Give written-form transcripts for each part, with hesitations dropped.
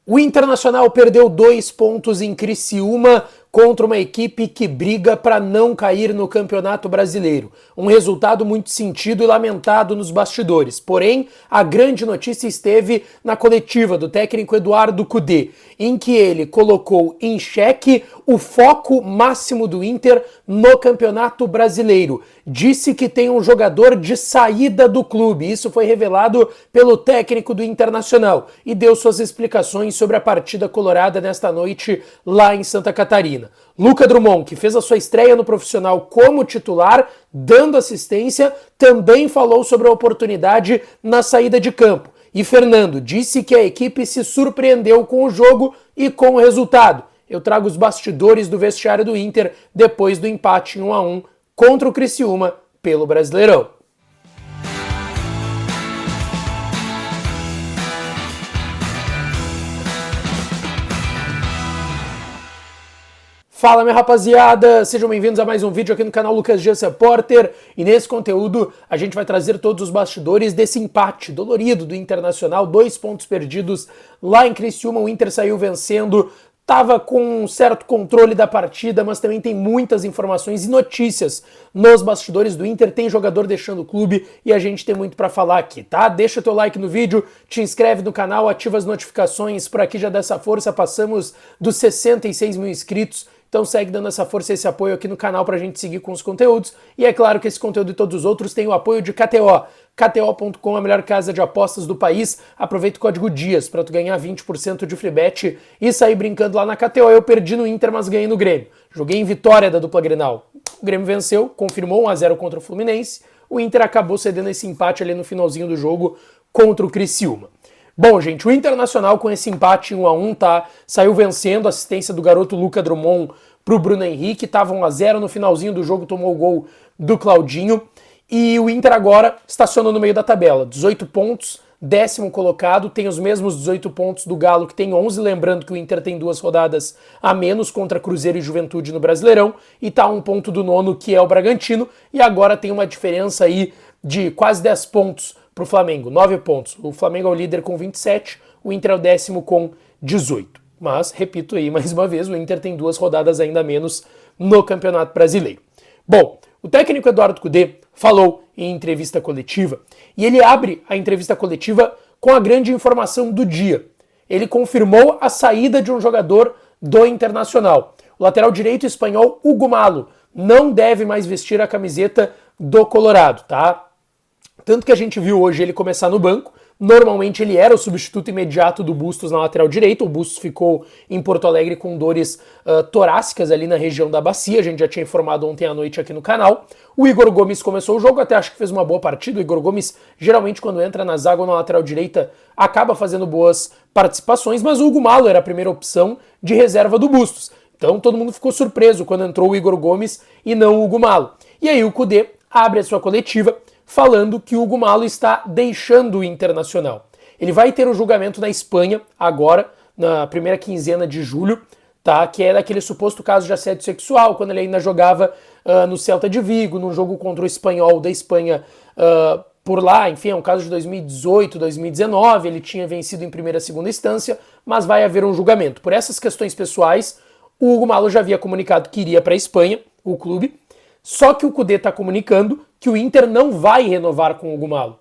O Internacional perdeu 2 pontos em Criciúma contra uma equipe que briga para não cair no Campeonato Brasileiro. Um resultado muito sentido e lamentado nos bastidores. Porém, a grande notícia esteve na coletiva do técnico Eduardo Cudê, em que ele colocou em xeque o foco máximo do Inter no Campeonato Brasileiro. Disse que tem um jogador de saída do clube. Isso foi revelado pelo técnico do Internacional e deu suas explicações sobre a partida colorada nesta noite lá em Santa Catarina. Luca Drummond, que fez a sua estreia no profissional como titular, dando assistência, também falou sobre a oportunidade na saída de campo. E Fernando disse que a equipe se surpreendeu com o jogo e com o resultado. Eu trago os bastidores do vestiário do Inter depois do empate em 1-1 contra o Criciúma pelo Brasileirão. Fala, minha rapaziada, sejam bem-vindos a mais um vídeo aqui no canal Lucas Dias Repórter, e nesse conteúdo a gente vai trazer todos os bastidores desse empate dolorido do Internacional, 2 pontos perdidos lá em Criciúma. O Inter saiu vencendo, estava com um certo controle da partida, mas também tem muitas informações e notícias nos bastidores do Inter. Tem jogador deixando o clube e a gente tem muito para falar aqui, tá? Deixa teu like no vídeo, te inscreve no canal, ativa as notificações, por aqui já dá essa força, passamos dos 66 mil inscritos. Então segue dando essa força e esse apoio aqui no canal pra gente seguir com os conteúdos. E é claro que esse conteúdo e todos os outros tem o apoio de KTO. KTO.com, a melhor casa de apostas do país. Aproveita o código DIAS pra tu ganhar 20% de free bet e sair brincando lá na KTO. Eu perdi no Inter, mas ganhei no Grêmio. Joguei em vitória da dupla Grenal. O Grêmio venceu, confirmou 1-0 contra o Fluminense. O Inter acabou cedendo esse empate ali no finalzinho do jogo contra o Criciúma. Bom, gente, o Internacional com esse empate 1-1, tá? Saiu vencendo, assistência do garoto Luca Drummond pro Bruno Henrique, tava 1-0, no finalzinho do jogo tomou o gol do Claudinho, e o Inter agora estacionou no meio da tabela, 18 pontos, 10º colocado, tem os mesmos 18 pontos do Galo, que tem 11, lembrando que o Inter tem 2 rodadas a menos contra Cruzeiro e Juventude no Brasileirão, e tá a 1 ponto do 9º, que é o Bragantino, e agora tem uma diferença aí de quase 10 pontos para o Flamengo, 9 pontos. O Flamengo é o líder com 27, o Inter é o 10º com 18. Mas, repito aí mais uma vez, o Inter tem 2 rodadas ainda menos no Campeonato Brasileiro. Bom, o técnico Eduardo Cudê falou em entrevista coletiva, e ele abre a entrevista coletiva com a grande informação do dia. Ele confirmou a saída de um jogador do Internacional. O lateral direito espanhol Hugo Malo não deve mais vestir a camiseta do Colorado, tá? Tanto que a gente viu hoje ele começar no banco. Normalmente ele era o substituto imediato do Bustos na lateral direita. O Bustos ficou em Porto Alegre com dores torácicas ali na região da bacia. A gente já tinha informado ontem à noite aqui no canal. O Igor Gomes começou o jogo, até acho que fez uma boa partida. O Igor Gomes, geralmente quando entra na zaga ou na lateral direita, acaba fazendo boas participações, mas o Hugo Malo era a primeira opção de reserva do Bustos. Então todo mundo ficou surpreso quando entrou o Igor Gomes e não o Hugo Malo. E aí o Cudê abre a sua coletiva falando que o Hugo Malo está deixando o Internacional. Ele vai ter o julgamento na Espanha agora, na primeira quinzena de julho, tá? Que é daquele suposto caso de assédio sexual, quando ele ainda jogava no Celta de Vigo, num jogo contra o Espanhol da Espanha por lá. Enfim, é um caso de 2018, 2019, ele tinha vencido em primeira e segunda instância, mas vai haver um julgamento. Por essas questões pessoais, o Hugo Malo já havia comunicado que iria para a Espanha, o clube, só que o Cudê está comunicando que o Inter não vai renovar com o Hugo Malo.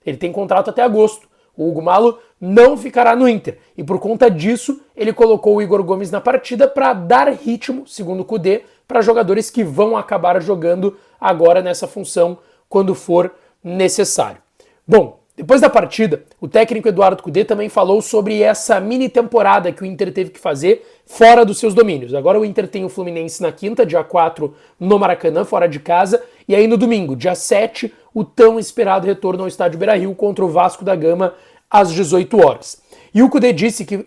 Ele tem contrato até agosto. O Hugo Malo não ficará no Inter. E por conta disso, ele colocou o Igor Gomes na partida para dar ritmo, segundo o Cudê, para jogadores que vão acabar jogando agora nessa função quando for necessário. Bom, depois da partida, o técnico Eduardo Cudê também falou sobre essa mini temporada que o Inter teve que fazer fora dos seus domínios. Agora o Inter tem o Fluminense na quinta, dia 4, no Maracanã, fora de casa, e aí no domingo, dia 7, o tão esperado retorno ao estádio Beira-Rio contra o Vasco da Gama às 18 horas. E o Cudê disse que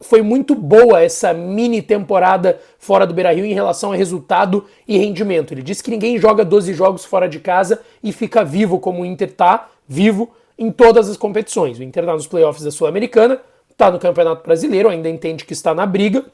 foi muito boa essa mini temporada fora do Beira-Rio em relação a resultado e rendimento. Ele disse que ninguém joga 12 jogos fora de casa e fica vivo como o Inter tá, vivo em todas as competições. O Inter está nos playoffs da Sul-Americana, está no Campeonato Brasileiro, ainda entende que está na briga,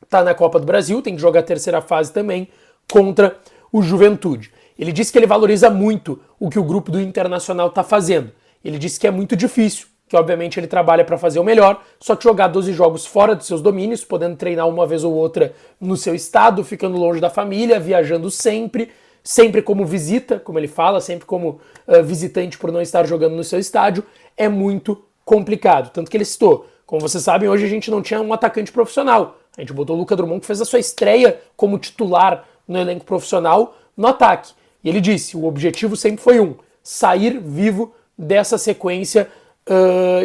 está na Copa do Brasil, tem que jogar a terceira fase também contra o Juventude. Ele disse que ele valoriza muito o que o grupo do Internacional está fazendo. Ele disse que é muito difícil, que obviamente ele trabalha para fazer o melhor, só que jogar 12 jogos fora dos seus domínios, podendo treinar uma vez ou outra no seu estado, ficando longe da família, viajando sempre como visita, como ele fala, sempre como visitante por não estar jogando no seu estádio, é muito complicado. Tanto que ele citou, como vocês sabem, hoje a gente não tinha um atacante profissional. A gente botou o Lucas Drummond, que fez a sua estreia como titular no elenco profissional, no ataque. E ele disse, o objetivo sempre foi sair vivo dessa sequência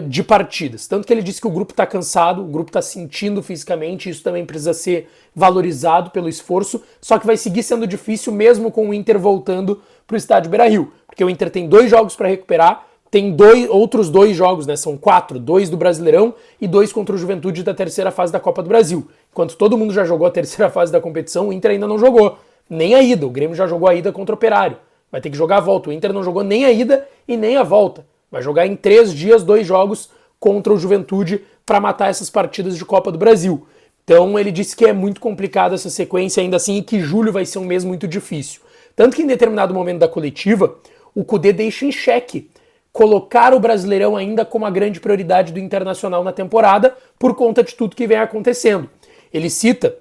de partidas. Tanto que ele disse que o grupo está cansado, o grupo está sentindo fisicamente, isso também precisa ser valorizado pelo esforço, só que vai seguir sendo difícil mesmo com o Inter voltando para o estádio Beira-Rio, porque o Inter tem 2 jogos para recuperar, tem outros 2 jogos, né? São 4, 2 do Brasileirão e 2 contra o Juventude da terceira fase da Copa do Brasil. Enquanto todo mundo já jogou a terceira fase da competição, o Inter ainda não jogou, nem a ida. O Grêmio já jogou a ida contra o Operário, vai ter que jogar a volta. O Inter não jogou nem a ida e nem a volta. Vai jogar em 3 dias 2 jogos contra o Juventude para matar essas partidas de Copa do Brasil. Então ele disse que é muito complicado essa sequência ainda assim e que julho vai ser um mês muito difícil. Tanto que em determinado momento da coletiva, o Kudê deixa em xeque colocar o Brasileirão ainda como a grande prioridade do Internacional na temporada por conta de tudo que vem acontecendo. Ele cita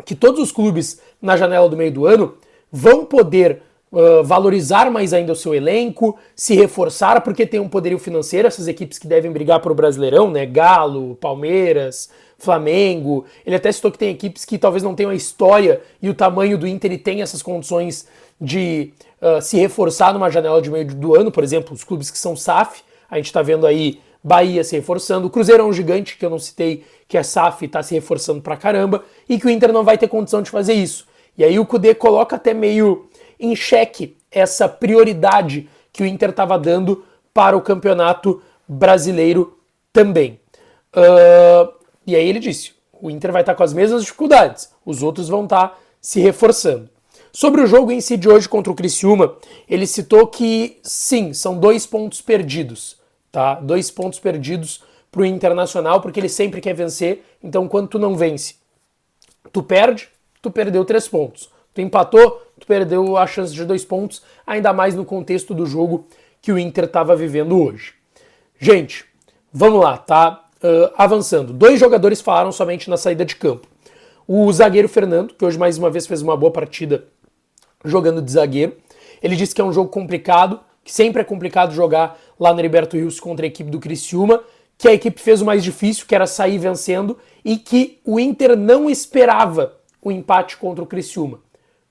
que todos os clubes na janela do meio do ano vão poder valorizar mais ainda o seu elenco, se reforçar, porque tem um poderio financeiro, essas equipes que devem brigar para o Brasileirão, né? Galo, Palmeiras, Flamengo. Ele até citou que tem equipes que talvez não tenham a história e o tamanho do Inter e tem essas condições de se reforçar numa janela de meio do ano, por exemplo, os clubes que são SAF, a gente está vendo aí Bahia se reforçando, o Cruzeirão gigante, que eu não citei, que é SAF, está se reforçando pra caramba, e que o Inter não vai ter condição de fazer isso. E aí o Kudê coloca até meio em xeque essa prioridade que o Inter estava dando para o Campeonato Brasileiro também. E aí ele disse, o Inter vai estar com as mesmas dificuldades, os outros vão estar se reforçando. Sobre o jogo em si de hoje contra o Criciúma, ele citou que sim, são 2 pontos perdidos, tá? 2 pontos perdidos para o Internacional, porque ele sempre quer vencer, então quando tu não vence, tu perde, tu perdeu 3 pontos. Tu empatou, tu perdeu a chance de 2 pontos, ainda mais no contexto do jogo que o Inter estava vivendo hoje. Gente, vamos lá, tá? Avançando. 2 jogadores falaram somente na saída de campo. O zagueiro Fernando, que hoje mais uma vez fez uma boa partida jogando de zagueiro. Ele disse que é um jogo complicado, que sempre é complicado jogar lá no Heriberto Rios contra a equipe do Criciúma, que a equipe fez o mais difícil, que era sair vencendo, e que o Inter não esperava o empate contra o Criciúma.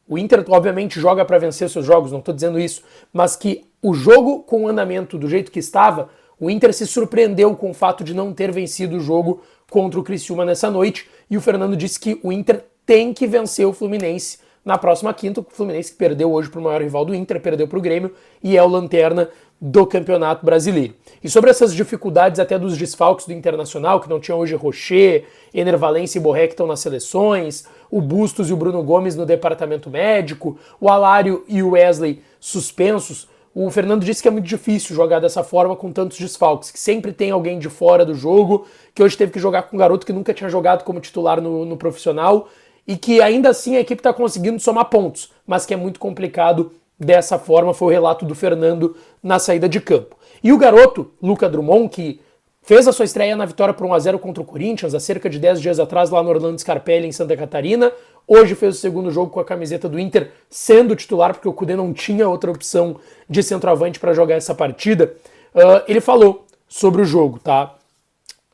O Inter, obviamente, joga para vencer seus jogos, não estou dizendo isso, mas que o jogo com o andamento do jeito que estava, o Inter se surpreendeu com o fato de não ter vencido o jogo contra o Criciúma nessa noite, e o Fernando disse que o Inter tem que vencer o Fluminense na próxima quinta. O Fluminense que perdeu hoje para o maior rival do Inter, perdeu para o Grêmio e é o lanterna do Campeonato Brasileiro. E sobre essas dificuldades até dos desfalques do Internacional, que não tinha hoje Rocher, Ener Valencia e Borré que estão nas seleções, o Bustos e o Bruno Gomes no departamento médico, o Alário e o Wesley suspensos, o Fernando disse que é muito difícil jogar dessa forma com tantos desfalques, que sempre tem alguém de fora do jogo, que hoje teve que jogar com um garoto que nunca tinha jogado como titular no profissional, e que ainda assim a equipe está conseguindo somar pontos, mas que é muito complicado dessa forma, foi o relato do Fernando na saída de campo. E o garoto, Lucas Drummond, que fez a sua estreia na vitória por 1-0 contra o Corinthians, há cerca de 10 dias atrás, lá no Orlando Scarpelli, em Santa Catarina, hoje fez o segundo jogo com a camiseta do Inter, sendo titular, porque o Kudê não tinha outra opção de centroavante para jogar essa partida. Ele falou sobre o jogo, tá?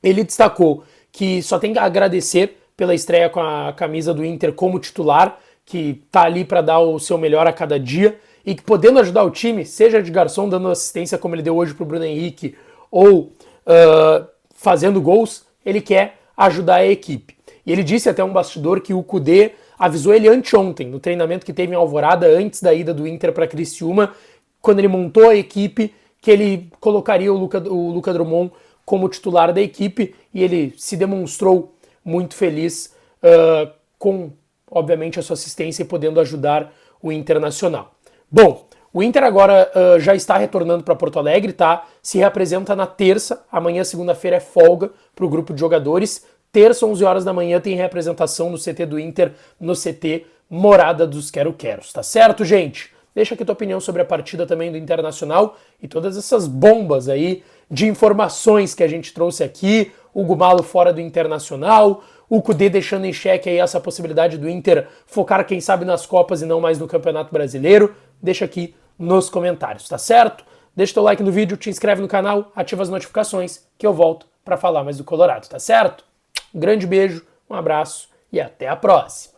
Ele destacou que só tem que agradecer pela estreia com a camisa do Inter como titular, que tá ali para dar o seu melhor a cada dia, e que podendo ajudar o time, seja de garçom dando assistência como ele deu hoje pro Bruno Henrique, ou fazendo gols, ele quer ajudar a equipe. E ele disse até um bastidor que o Kudê avisou ele anteontem, no treinamento que teve em Alvorada, antes da ida do Inter para Criciúma, quando ele montou a equipe, que ele colocaria o Lucas Drummond como titular da equipe, e ele se demonstrou muito feliz com, obviamente, a sua assistência e podendo ajudar o Internacional. Bom, o Inter agora já está retornando para Porto Alegre, tá? Se reapresenta na terça, amanhã, segunda-feira, é folga para o grupo de jogadores. Terça, 11 horas da manhã, tem representação no CT do Inter, no CT Morada dos Quero-Queros, tá certo, gente? Deixa aqui tua opinião sobre a partida também do Internacional e todas essas bombas aí de informações que a gente trouxe aqui, o Gumalo fora do Internacional, o Kudê deixando em xeque aí essa possibilidade do Inter focar, quem sabe, nas Copas e não mais no Campeonato Brasileiro, deixa aqui nos comentários, tá certo? Deixa teu like no vídeo, te inscreve no canal, ativa as notificações, que eu volto para falar mais do Colorado, tá certo? Um grande beijo, um abraço e até a próxima!